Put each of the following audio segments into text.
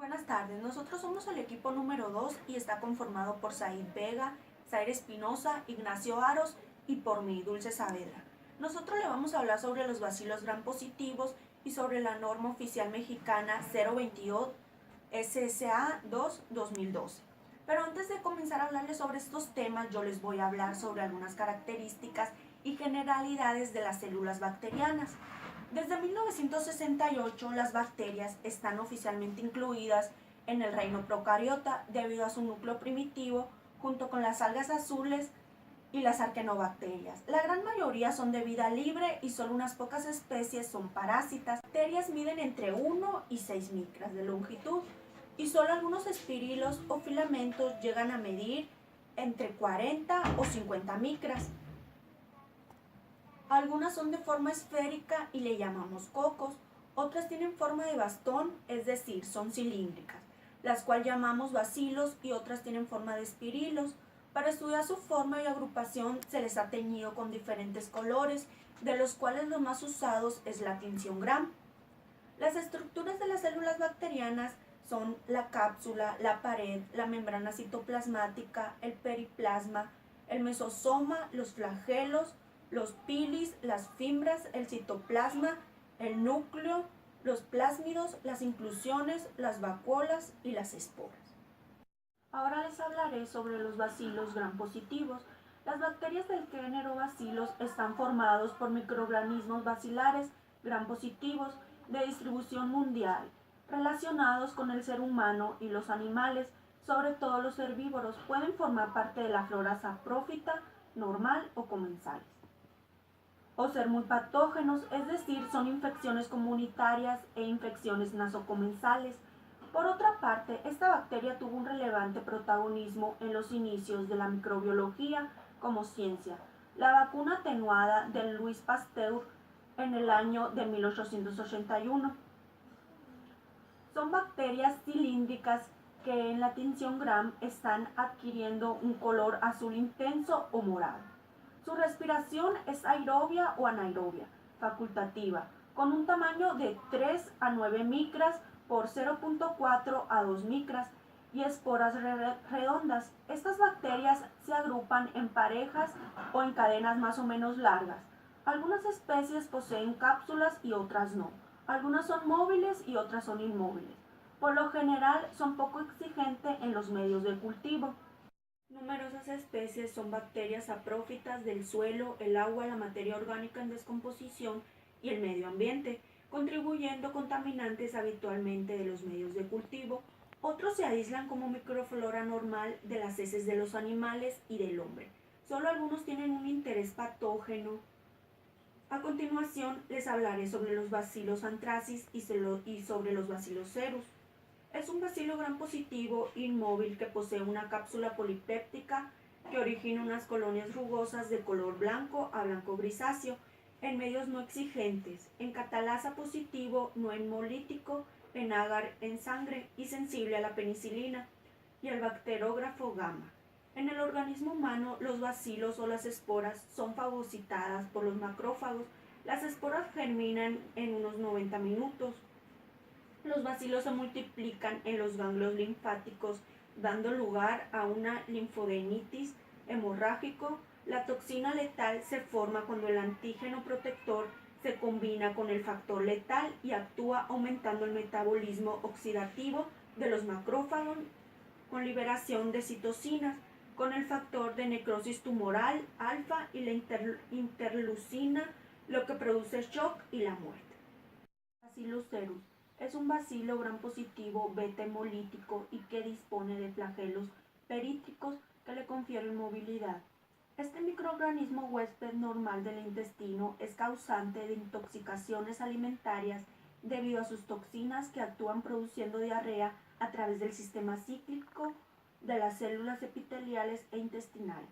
Buenas tardes, nosotros somos el equipo número 2 y está conformado por Said Vega, Zaire Espinosa, Ignacio Aros y por mí, Dulce Saavedra. Nosotros le vamos a hablar sobre los bacilos gram positivos y sobre la norma oficial mexicana 022 SSA 2 2012. Pero antes de comenzar a hablarles sobre estos temas, yo les voy a hablar sobre algunas características y generalidades de las células bacterianas. Desde 1968, las bacterias están oficialmente incluidas en el reino procariota debido a su núcleo primitivo, junto con las algas azules y las arquenobacterias. La gran mayoría son de vida libre y solo unas pocas especies son parásitas. Las bacterias miden entre 1 y 6 micras de longitud y solo algunos espirilos o filamentos llegan a medir entre 40 o 50 micras. Algunas son de forma esférica y le llamamos cocos, otras tienen forma de bastón, es decir, son cilíndricas, las cuales llamamos bacilos, y otras tienen forma de espirilos. Para estudiar su forma y agrupación se les ha teñido con diferentes colores, de los cuales los más usados es la tinción Gram. Las estructuras de las células bacterianas son la cápsula, la pared, la membrana citoplasmática, el periplasma, el mesosoma, los flagelos, los pilis, las fibras, el citoplasma, el núcleo, los plásmidos, las inclusiones, las vacuolas y las esporas. Ahora les hablaré sobre los bacilos gram positivos. Las bacterias del género bacilos están formados por microorganismos bacilares gram positivos de distribución mundial, relacionados con el ser humano y los animales, sobre todo los herbívoros. Pueden formar parte de la flora saprófita, normal o comensales, o ser muy patógenos, es decir, son infecciones comunitarias e infecciones nasocomensales. Por otra parte, esta bacteria tuvo un relevante protagonismo en los inicios de la microbiología como ciencia. La vacuna atenuada de Louis Pasteur en el año de 1881. Son bacterias cilíndricas que en la tinción Gram están adquiriendo un color azul intenso o morado. Su respiración es aerobia o anaerobia, facultativa, con un tamaño de 3 a 9 micras por 0.4 a 2 micras y esporas redondas. Estas bacterias se agrupan en parejas o en cadenas más o menos largas. Algunas especies poseen cápsulas y otras no. Algunas son móviles y otras son inmóviles. Por lo general son poco exigentes en los medios de cultivo. Numerosas especies son bacterias saprófitas del suelo, el agua, la materia orgánica en descomposición y el medio ambiente, contribuyendo contaminantes habitualmente de los medios de cultivo. Otros se aíslan como microflora normal de las heces de los animales y del hombre. Solo algunos tienen un interés patógeno. A continuación les hablaré sobre los bacilos anthracis y sobre los bacilos cerus. Es un bacilo gram positivo inmóvil que posee una cápsula polipéptica que origina unas colonias rugosas de color blanco a blanco grisáceo en medios no exigentes, en catalasa positivo, no hemolítico, en agar en sangre y sensible a la penicilina y al bacterógrafo gamma. En el organismo humano, los bacilos o las esporas son fagocitadas por los macrófagos. Las esporas germinan en unos 90 minutos. Los bacilos se multiplican en los ganglios linfáticos, dando lugar a una linfodenitis hemorrágico. La toxina letal se forma cuando el antígeno protector se combina con el factor letal y actúa aumentando el metabolismo oxidativo de los macrófagos con liberación de citocinas, con el factor de necrosis tumoral alfa y la interleucina, lo que produce shock y la muerte. Bacillus cerus es un bacilo gram positivo beta hemolítico y que dispone de flagelos perítricos que le confieren movilidad. Este microorganismo huésped normal del intestino es causante de intoxicaciones alimentarias debido a sus toxinas que actúan produciendo diarrea a través del sistema cíclico de las células epiteliales e intestinales.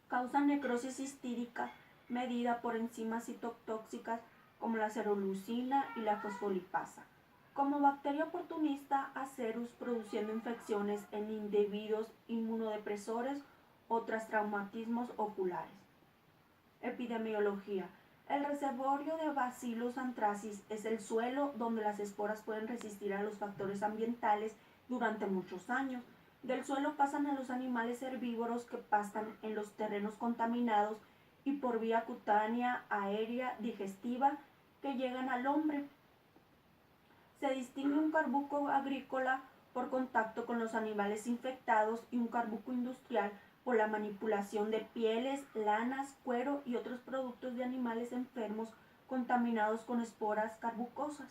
Causan necrosis histírica medida por enzimas citotóxicas como la cerolucina y la fosfolipasa. Como bacteria oportunista, Acerus produciendo infecciones en individuos inmunodepresores o tras traumatismos oculares. Epidemiología. El reservorio de Bacillus anthracis es el suelo donde las esporas pueden resistir a los factores ambientales durante muchos años. Del suelo pasan a los animales herbívoros que pastan en los terrenos contaminados y por vía cutánea, aérea, digestiva, que llegan al hombre. Se distingue un carbuco agrícola por contacto con los animales infectados y un carbuco industrial por la manipulación de pieles, lanas, cuero y otros productos de animales enfermos contaminados con esporas carbucosas.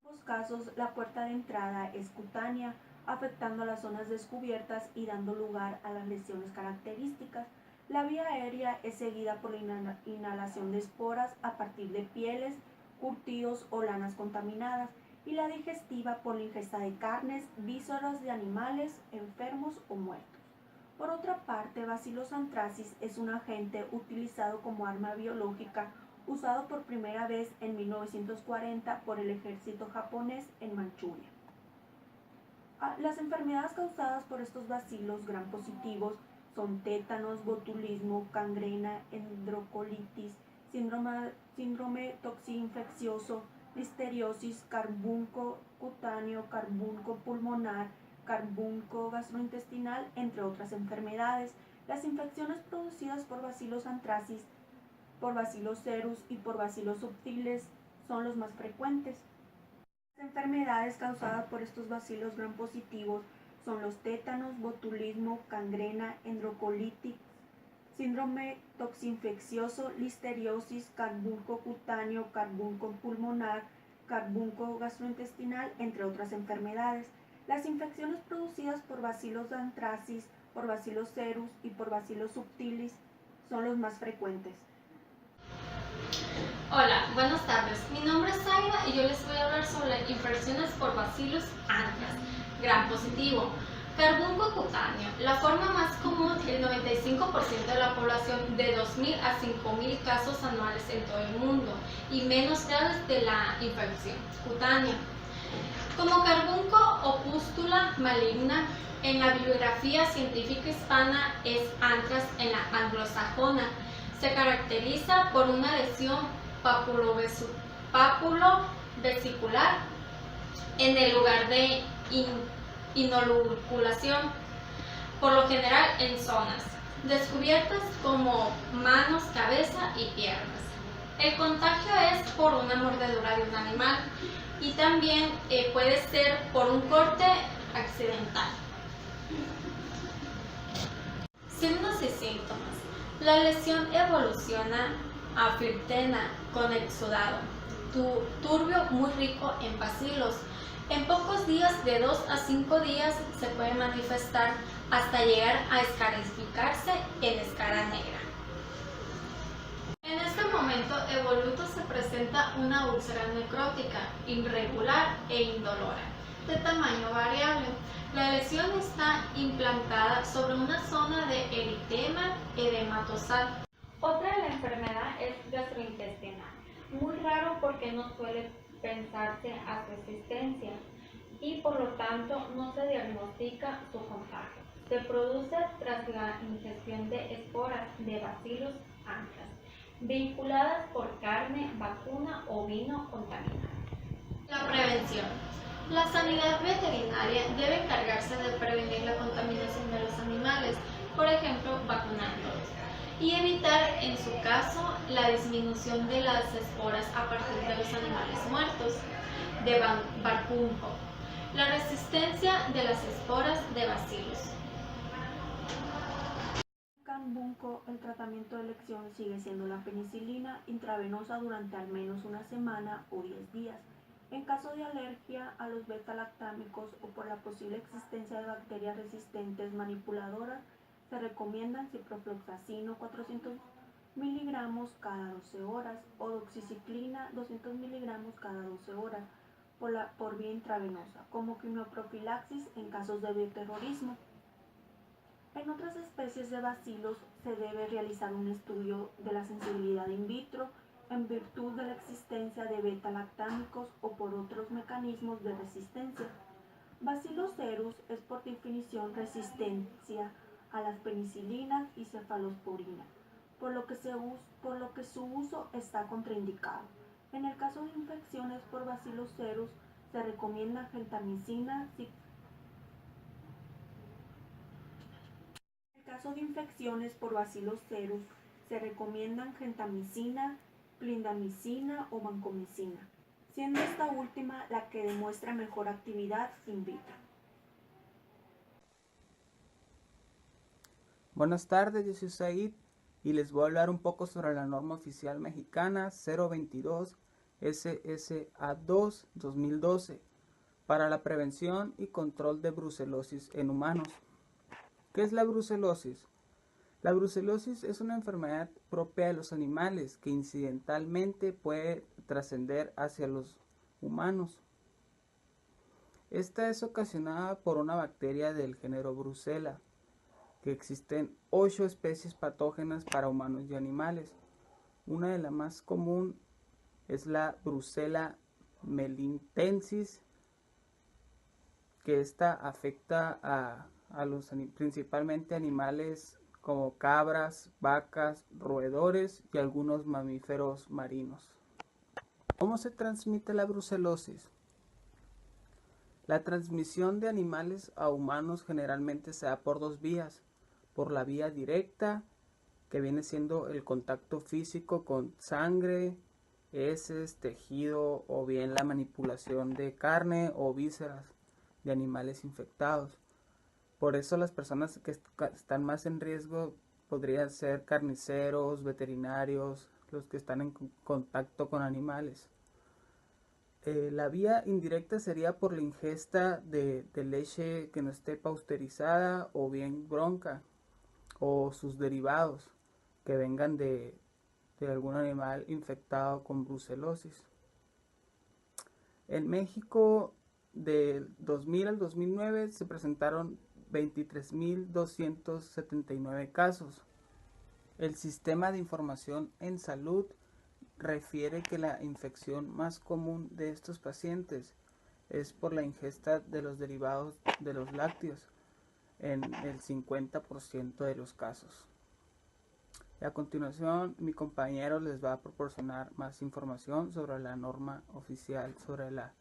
En ambos casos, la puerta de entrada es cutánea, afectando a las zonas descubiertas y dando lugar a las lesiones características. La vía aérea es seguida por la inhalación de esporas a partir de pieles, curtidos o lanas contaminadas, y la digestiva por la ingesta de carnes, vísceras de animales enfermos o muertos. Por otra parte, Bacillus anthracis es un agente utilizado como arma biológica usado por primera vez en 1940 por el ejército japonés en Manchuria. Las enfermedades causadas por estos bacilos gram positivos son tétanos, botulismo, gangrena, endocolitis, síndrome toxi-infeccioso, listeriosis, carbunco cutáneo, carbunco pulmonar, carbunco gastrointestinal, entre otras enfermedades. Las infecciones producidas por Bacillus anthracis, por Bacillus cereus y por Bacillus subtilis son los más frecuentes. Las enfermedades causadas por estos bacilos gram positivos son los tétanos, botulismo, gangrena, endocolitis, síndrome toxinfeccioso, listeriosis, carbunco cutáneo, carbunco pulmonar, carbunco gastrointestinal, entre otras enfermedades. Las infecciones producidas por Bacillus anthracis, por Bacillus cereus y por Bacillus subtilis son los más frecuentes. Hola, buenas tardes. Mi nombre es Zaira y yo les voy a hablar sobre infecciones por Bacillus anthracis, gram positivo. Carbunco cutáneo. La forma más común, el 95% de la población, de 2.000 a 5.000 casos anuales en todo el mundo y menos graves de la infección cutánea. Como carbunco o pústula maligna, en la bibliografía científica hispana es anthrax en la anglosajona. Se caracteriza por una lesión papulovesicular en el lugar de inoculación, por lo general en zonas descubiertas como manos, cabeza y piernas. El contagio es por una mordedura de un animal y también puede ser por un corte accidental. Signos y síntomas. La lesión evoluciona a filtrena con exudado, turbio muy rico en bacilos. En pocos días, de 2 a 5 días, se puede manifestar hasta llegar a escarificarse en escara negra. En este momento evoluto se presenta una úlcera necrótica, irregular e indolora, de tamaño variable. La lesión está implantada sobre una zona de eritema edematosal. Otra de la enfermedad es gastrointestinal, muy raro porque no suele pensarse a su existencia y por lo tanto no se diagnostica su contagio. Se produce tras la ingestión de esporas de Bacillus anthracis, vinculadas por carne, vacuna o vino contaminado. La prevención. La sanidad veterinaria debe encargarse de prevenir la contaminación de los animales, por ejemplo, vacunándolos, y evitar, en su caso, la disminución de las esporas a partir de los animales muertos de vacunco, la resistencia de las esporas de Bacillus. Carbunco, el tratamiento de elección sigue siendo la penicilina intravenosa durante al menos una semana o 10 días. En caso de alergia a los beta-lactámicos o por la posible existencia de bacterias resistentes manipuladoras, se recomiendan ciprofloxacino 400 miligramos cada 12 horas o doxiciclina 200 miligramos cada 12 horas por vía intravenosa, como quimioprofilaxis en casos de bioterrorismo. En otras especies de bacilos se debe realizar un estudio de la sensibilidad in vitro en virtud de la existencia de beta-lactámicos o por otros mecanismos de resistencia. Bacillus cereus es por definición resistencia a las penicilinas y cefalosporina. por lo que su uso está contraindicado. En el caso de infecciones por Bacillus cereus, se recomienda gentamicina. En el caso de infecciones por Bacillus cereus, se recomiendan gentamicina, clindamicina o vancomicina, siendo esta última la que demuestra mejor actividad in vitro. Buenas tardes, yo soy Said y les voy a hablar un poco sobre la norma oficial mexicana 022 SSA2 2012 para la prevención y control de brucelosis en humanos. ¿Qué es la brucelosis? La brucelosis es una enfermedad propia de los animales que incidentalmente puede trascender hacia los humanos. Esta es ocasionada por una bacteria del género Brucella, que existen 8 especies patógenas para humanos y animales. Una de las más común es la Brucella melitensis, que esta afecta a los principalmente animales como cabras, vacas, roedores y algunos mamíferos marinos. ¿Cómo se transmite la brucelosis? La transmisión de animales a humanos generalmente se da por 2 vías. Por la vía directa, que viene siendo el contacto físico con sangre, heces, tejido o bien la manipulación de carne o vísceras de animales infectados. Por eso las personas que están más en riesgo podrían ser carniceros, veterinarios, los que están en contacto con animales. La vía indirecta sería por la ingesta de leche que no esté pasteurizada o bien bronca, o sus derivados que vengan de algún animal infectado con brucelosis. En México, del 2000 al 2009 se presentaron 23.279 casos. El Sistema de Información en Salud refiere que la infección más común de estos pacientes es por la ingesta de los derivados de los lácteos, en el 50% de los casos. Y a continuación, mi compañero les va a proporcionar más información sobre la norma oficial sobre la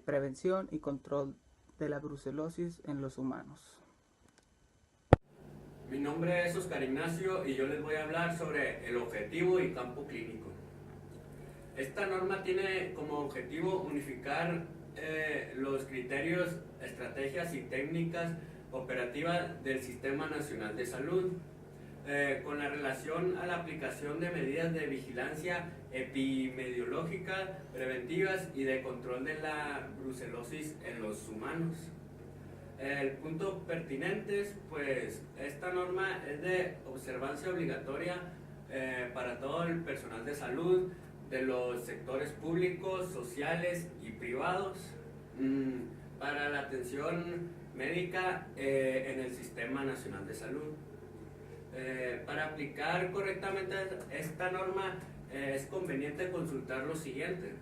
prevención y control de la brucelosis en los humanos. Mi nombre es Oscar Ignacio y yo les voy a hablar sobre el objetivo y campo clínico. Esta norma tiene como objetivo unificar los criterios, estrategias y técnicas operativas del Sistema Nacional de Salud con la relación a la aplicación de medidas de vigilancia epidemiológica, preventivas y de control de la brucelosis en los humanos. El punto pertinente, pues esta norma es de observancia obligatoria para todo el personal de salud de los sectores públicos, sociales y privados para la atención médica en el Sistema Nacional de Salud. Para aplicar correctamente esta norma es conveniente consultar lo siguiente.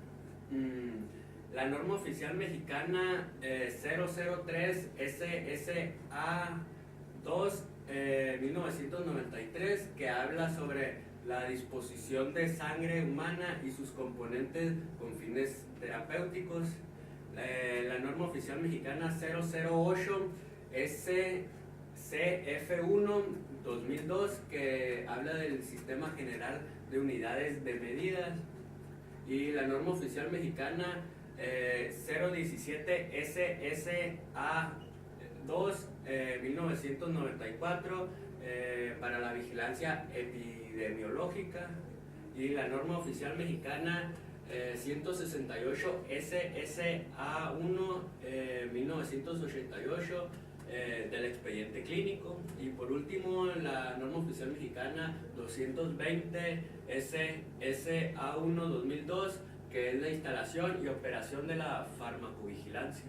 La norma oficial mexicana 003 SSA2 1993, que habla sobre la disposición de sangre humana y sus componentes con fines terapéuticos. La norma oficial mexicana 008 SCF1 2002, que habla del Sistema General de Unidades de Medidas. Y la norma oficial mexicana 017 SSA2 1994 para la vigilancia epidemiológica, y la norma oficial mexicana 168 SSA1 1988 del expediente clínico. Y por último, la norma oficial mexicana 220 SSA1 2002, que es la instalación y operación de la farmacovigilancia.